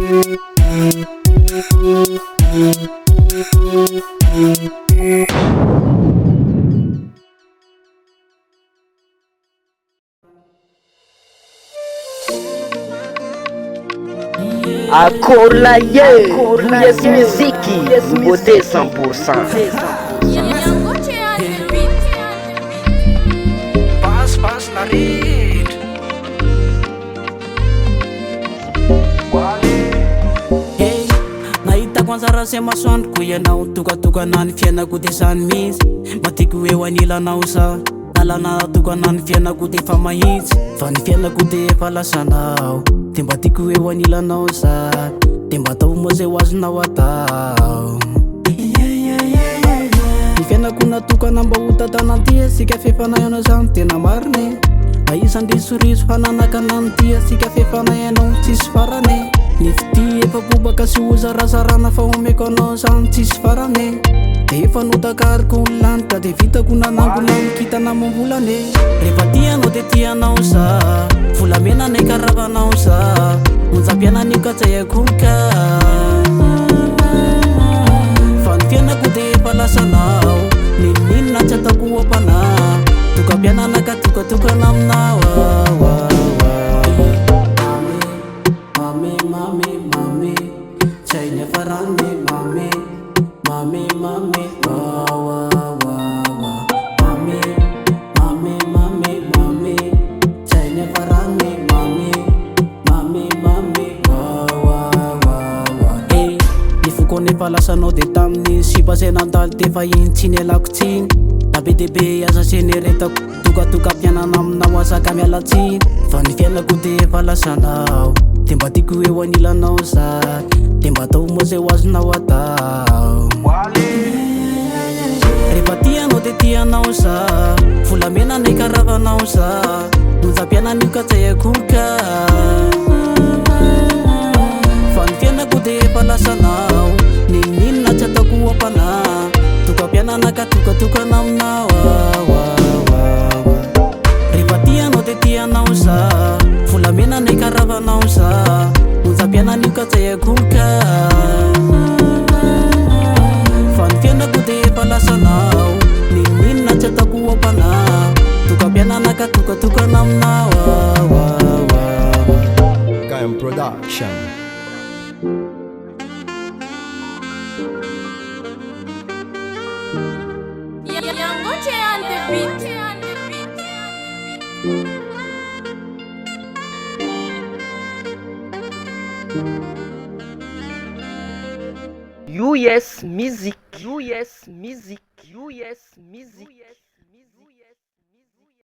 Akora ye, yes muziki, beauté 100%. Pass la read. Hey, nahita kwanza raha sema swandriko ianao tokatokanany fiainako de zany mihitsy matiko hoe ho anilanao sa lalana tokanany fiainako de fa mahitsy fa ny fiainako de efa lasanao de mba tiako hoe ho anilanao sa de mba atao moa zay ho azonao atao ny fiainako natokana mba ho tantananty asika fefanayanao zany tena mariny aisandry soriso hananaka nanty asika fefanayanao tsisy farany ny fity efa bobaka sy hozarazarana fa omeko anao zany tsisy farany de efa notakariko ny lanitra de vitako nanangona mikitana mambolane rehefa tianao de tianao sa volamena ny karavanao sa onjam-pianan'io ka tsay akoka fa ny fiainako de efa lasanao nininona tsy atako ampana tokampianana ka tokatokana aminao mame tsay ny afarany mame tsay ny afarany mame ny foko nefa lasanao de tamin'ny sipa zay nandaly de fa iny tsy ny alako tsiny da be debe aza se neretako tokatokampianana aminao azaka mialatsiny fa ny fiainako de efa lasanao de mba tiako hoe ho anilanao za de mba atao moa zay ho azonao atao rehefa tianao de tianao sa volamena ny karavanao sa onjam-pianan'io ka tsay akoka fa ny fiainako de efa lasanao nininona tsy atako ampana tokampianana ka tokatokana aminao rehefa tianao de tianao sa volamena ny karavanao sa onjam-pianan'io ka tsay akoka fa ny fiainako de efa lasanao nininona tsy atako ampana tokampianana ka tokatokana aminao KM Production. US Music.